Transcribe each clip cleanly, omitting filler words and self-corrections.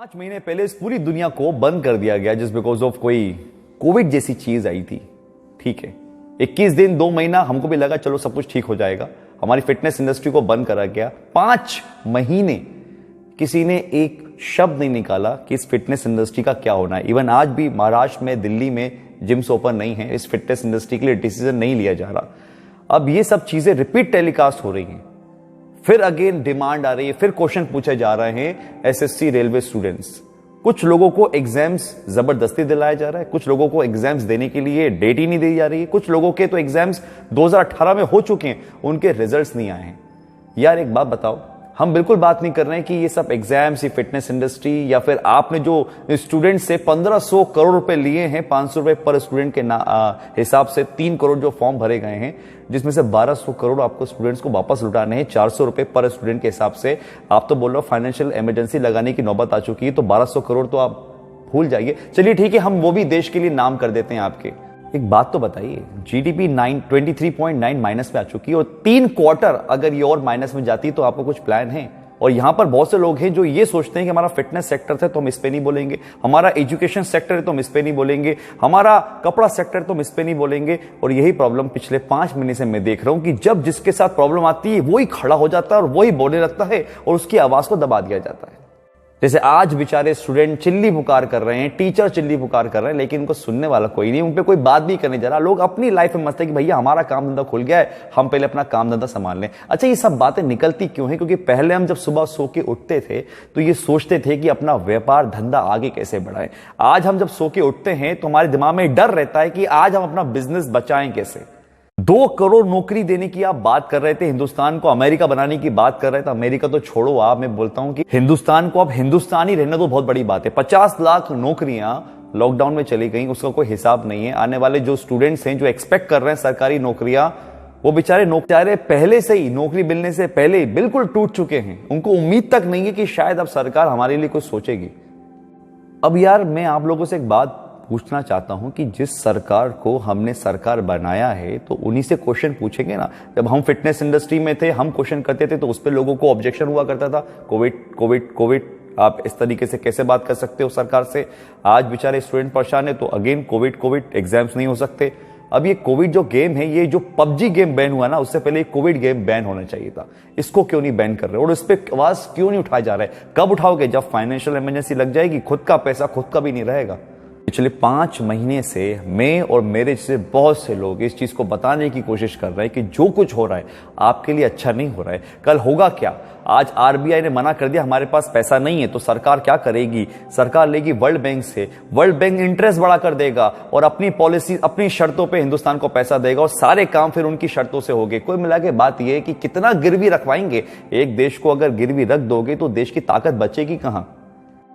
5 महीने पहले इस पूरी दुनिया को बंद कर दिया गया जस्ट बिकॉज ऑफ कोई कोविड जैसी चीज आई थी। ठीक है, 21 दिन 2 महीना हमको भी लगा चलो सब कुछ ठीक हो जाएगा। हमारी फिटनेस इंडस्ट्री को बंद करा गया। 5 महीने किसी ने एक शब्द नहीं निकाला कि इस फिटनेस इंडस्ट्री का क्या होना है। इवन आज भी महाराष्ट्र में, दिल्ली में जिम्स ओपन नहीं है। इस फिटनेस इंडस्ट्री के लिए डिसीजन नहीं लिया जा रहा। अब ये सब चीजें रिपीट टेलीकास्ट हो रही हैं, फिर अगेन डिमांड आ रही है, फिर क्वेश्चन पूछे जा रहे हैं एसएससी रेलवे स्टूडेंट्स। कुछ लोगों को एग्जाम्स जबरदस्ती दिलाया जा रहा है, कुछ लोगों को एग्जाम्स देने के लिए डेट ही नहीं दी जा रही है, कुछ लोगों के तो एग्जाम्स 2018 में हो चुके हैं, उनके रिजल्ट्स नहीं आए हैं। यार एक बात बताओ, हम बिल्कुल बात नहीं कर रहे हैं कि ये सब एग्जाम्स, ये फिटनेस इंडस्ट्री, या फिर आपने जो स्टूडेंट से 1500 करोड़ रुपए लिए हैं, 500 रुपए पर स्टूडेंट के हिसाब से 3 करोड़ जो फॉर्म भरे गए हैं, जिसमें से 1200 करोड़ आपको स्टूडेंट्स को वापस लौटाने हैं 400 रुपए पर स्टूडेंट के हिसाब से। आप तो बोल रहे हो फाइनेंशियल इमरजेंसी लगाने की नौबत आ चुकी है, तो 1200 करोड़ तो आप भूल जाइए। चलिए ठीक है, हम वो भी देश के लिए नाम कर देते हैं आपके। एक बात तो बताइए, जीडीपी 23.9 माइनस में आ चुकी है, और 3 क्वार्टर अगर ये और माइनस में जाती तो आपको कुछ प्लान है? और यहां पर बहुत से लोग हैं जो ये सोचते हैं कि हमारा फिटनेस सेक्टर था तो हम इस पे नहीं बोलेंगे, हमारा एजुकेशन सेक्टर है तो हम इस पे नहीं बोलेंगे, हमारा कपड़ा सेक्टर तो हम इस पे नहीं बोलेंगे। और यही प्रॉब्लम पिछले 5 महीने से मैं देख रहा हूं कि जब जिसके साथ प्रॉब्लम आती है वही खड़ा हो जाता है और वही बोलने लगता है और उसकी आवाज को दबा दिया जाता है। जैसे आज बेचारे स्टूडेंट चिल्ली पुकार कर रहे हैं, टीचर चिल्ली पुकार कर रहे हैं, लेकिन उनको सुनने वाला कोई नहीं, उन पे कोई बात भी करने जा रहा। लोग अपनी लाइफ में मस्त है कि भैया हमारा काम धंधा खुल गया है, हम पहले अपना काम धंधा संभाल लें। अच्छा, ये सब बातें निकलती क्यों है? क्योंकि पहले हम जब सुबह सो के उठते थे तो ये सोचते थे कि अपना व्यापार धंधा आगे कैसे बढ़ाएं। आज हम जब सो के उठते हैं तो हमारे दिमाग में डर रहता है कि आज हम अपना बिजनेस बचाएं कैसे। 2 करोड़ नौकरी देने की आप बात कर रहे थे, हिंदुस्तान को अमेरिका बनाने की बात कर रहे थे। अमेरिका तो छोड़ो, आप, मैं बोलता हूं कि हिंदुस्तान को अब हिंदुस्तानी रहना तो बहुत बड़ी बात है। 50 लाख नौकरियां लॉकडाउन में चली गई, उसका कोई हिसाब नहीं है। आने वाले जो स्टूडेंट्स हैं जो एक्सपेक्ट कर रहे हैं सरकारी नौकरियां, वो बेचारे पहले से ही नौकरी मिलने से पहले ही बिल्कुल टूट चुके हैं। उनको उम्मीद तक नहीं है कि शायद अब सरकार हमारे लिए कुछ सोचेगी। अब यार मैं आप लोगों से एक बात पूछना चाहता हूं कि जिस सरकार को हमने सरकार बनाया है तो उन्हीं से क्वेश्चन पूछेंगे ना। जब हम फिटनेस इंडस्ट्री में थे, हम क्वेश्चन करते थे तो उस पर लोगों को ऑब्जेक्शन हुआ करता था, कोविड कोविड कोविड, आप इस तरीके से कैसे बात कर सकते हो सरकार से। आज बेचारे स्टूडेंट परेशान है तो अगेन कोविड कोविड, एग्जाम्स नहीं हो सकते। अब ये कोविड जो गेम है, ये जो पबजी गेम बैन हुआ ना, उससे पहले कोविड गेम बैन होना चाहिए था। इसको क्यों नहीं बैन कर रहे और इस पर आवाज क्यों नहीं उठाया जा रहा है? कब उठाओगे? जब फाइनेंशियल इमरजेंसी लग जाएगी, खुद का पैसा खुद का भी नहीं रहेगा। पिछले 5 महीने से मैं और मेरे जैसे बहुत से लोग इस चीज को बताने की कोशिश कर रहे हैं कि जो कुछ हो रहा है आपके लिए अच्छा नहीं हो रहा है। कल होगा क्या? आज आरबीआई ने मना कर दिया हमारे पास पैसा नहीं है, तो सरकार क्या करेगी? सरकार लेगी वर्ल्ड बैंक से, वर्ल्ड बैंक इंटरेस्ट बढ़ा कर देगा और अपनी पॉलिसी, अपनी शर्तों पे हिंदुस्तान को पैसा देगा और सारे काम फिर उनकी शर्तों से होंगे। कोई मिला के बात यह है कि कितना गिरवी रखवाएंगे? एक देश को अगर गिरवी रख दोगे तो देश की ताकत बचेगी कहां?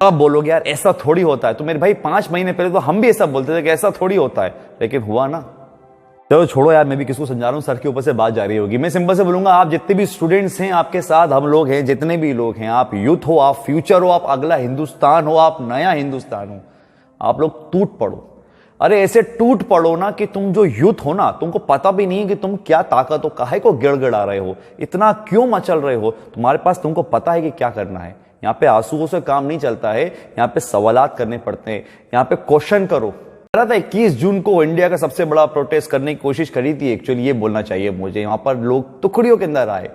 अब बोलोगे यार ऐसा थोड़ी होता है, तो मेरे भाई 5 महीने पहले तो हम भी ऐसा बोलते थे कि ऐसा थोड़ी होता है, लेकिन हुआ ना। चलो छोड़ो यार, मैं भी किसको समझा रहा हूं, सर के ऊपर से बात जा रही होगी। मैं सिंपल से बोलूंगा, आप जितने भी स्टूडेंट्स हैं, आपके साथ हम लोग हैं, जितने भी लोग हैं, आप यूथ हो, आप फ्यूचर हो, आप अगला हिंदुस्तान हो, आप नया हिंदुस्तान हो, आप लोग टूट पड़ो। अरे ऐसे टूट पड़ो ना कि तुम जो यूथ हो ना, तुमको पता भी नहीं है कि तुम क्या ताकत हो, काहे को गिड़गिड़ा रहे हो, इतना क्यों मचल रहे हो। तुम्हारे पास, तुमको पता है कि क्या करना है। यहाँ पे आंसुओं से काम नहीं चलता है, यहाँ पे सवालात करने पड़ते हैं, यहाँ पे क्वेश्चन करो। 21 जून को इंडिया का सबसे बड़ा प्रोटेस्ट करने की कोशिश करी थी, एक्चुअली ये बोलना चाहिए मुझे। यहाँ पर लोग टुकड़ियों के अंदर आए।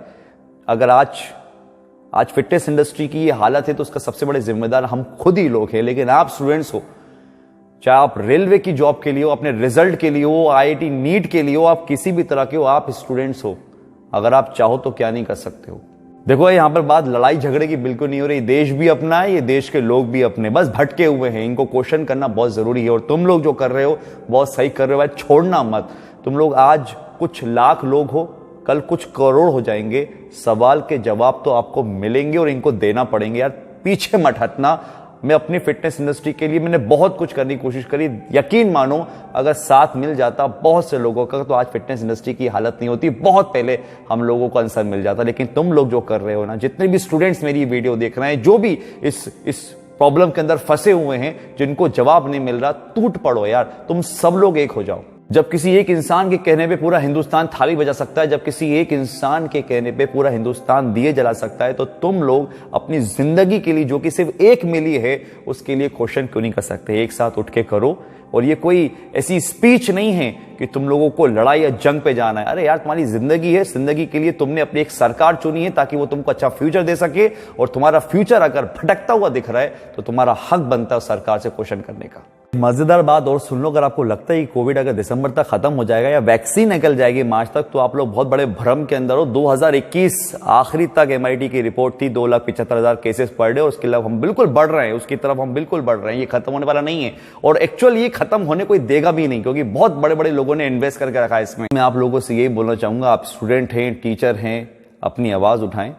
अगर आज फिटनेस इंडस्ट्री की ये हालत है तो उसका सबसे बड़े जिम्मेदार हम खुद ही लोग हैं। लेकिन आप स्टूडेंट्स हो, चाहे आप रेलवे की जॉब के लिए हो, अपने रिजल्ट के लिए हो, आईआईटी नीट के लिए हो, आप किसी भी तरह के हो, आप स्टूडेंट्स हो, अगर आप चाहो तो क्या नहीं कर सकते हो। देखो यहां पर बात लड़ाई झगड़े की बिल्कुल नहीं हो रही। देश भी अपना है, ये देश के लोग भी अपने, बस भटके हुए हैं। इनको क्वेश्चन करना बहुत जरूरी है और तुम लोग जो कर रहे हो बहुत सही कर रहे हो भाई, छोड़ना मत। तुम लोग आज कुछ लाख लोग हो, कल कुछ करोड़ हो जाएंगे। सवाल के जवाब तो आपको मिलेंगे और इनको देना पड़ेंगे। यार पीछे मत हटना। मैं अपनी फिटनेस इंडस्ट्री के लिए मैंने बहुत कुछ करने की कोशिश करी। यकीन मानो, अगर साथ मिल जाता बहुत से लोगों का तो आज फिटनेस इंडस्ट्री की हालत नहीं होती। बहुत पहले हम लोगों को आंसर मिल जाता। लेकिन तुम लोग जो कर रहे हो ना, जितने भी स्टूडेंट्स मेरी वीडियो देख रहे हैं, जो भी इस प्रॉब्लम के अंदर फंसे हुए हैं, जिनको जवाब नहीं मिल रहा, टूट पड़ो यार। तुम सब लोग एक हो जाओ। जब किसी एक इंसान के कहने पे पूरा हिंदुस्तान थाली बजा सकता है, जब किसी एक इंसान के कहने पे पूरा हिंदुस्तान दिए जला सकता है, तो तुम लोग अपनी जिंदगी के लिए जो कि सिर्फ एक मिली है उसके लिए क्वेश्चन क्यों नहीं कर सकते? एक साथ उठ के करो। और ये कोई ऐसी स्पीच नहीं है कि तुम लोगों को लड़ाई या जंग पे जाना है। अरे यार, तुम्हारी जिंदगी है, जिंदगी के लिए तुमने अपनी एक सरकार चुनी है ताकि वो तुमको अच्छा फ्यूचर दे सके, और तुम्हारा फ्यूचर अगर भटकता हुआ दिख रहा है तो तुम्हारा हक बनता है सरकार से क्वेश्चन करने का। मजेदार बात और सुन लो, अगर आपको लगता है कि कोविड अगर दिसंबर तक खत्म हो जाएगा या वैक्सीन निकल जाएगी मार्च तक, तो आप लोग बहुत बड़े भ्रम के अंदर हो। 2021 आखिरी तक MIT की रिपोर्ट थी 2,75,000 केसेस पर डे, और उसके अलावा हम बिल्कुल बढ़ रहे हैं, उसकी तरफ हम बिल्कुल बढ़ रहे हैं। ये खत्म होने वाला नहीं है, और एक्चुअल ये खत्म होने कोई देगा भी नहीं, क्योंकि बहुत बड़े बड़े लोगों ने इन्वेस्ट करके रखा है इसमें। मैं आप लोगों से यही बोलना चाहूंगा, आप स्टूडेंट हैं, टीचर हैं, अपनी आवाज उठाएं।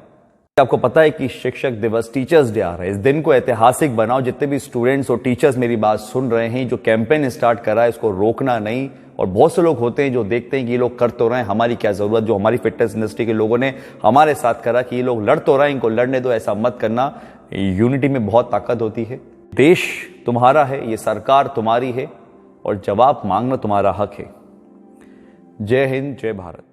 आपको पता है कि शिक्षक दिवस, टीचर्स डे आ रहा है, इस दिन को ऐतिहासिक बनाओ। जितने भी स्टूडेंट्स और टीचर्स मेरी बात सुन रहे हैं, जो कैंपेन स्टार्ट करा है इसको रोकना नहीं। और बहुत से लोग होते हैं जो देखते हैं कि ये लोग कर तो रहे हैं, हमारी क्या जरूरत, जो हमारी फिटनेस इंडस्ट्री के लोगों ने हमारे साथ करा कि ये लोग लड़ तो रहे हैं, इनको लड़ने दो, ऐसा मत करना। यूनिटी में बहुत ताकत होती है। देश तुम्हारा है, ये सरकार तुम्हारी है, और जवाब मांगना तुम्हारा हक है। जय हिंद, जय भारत।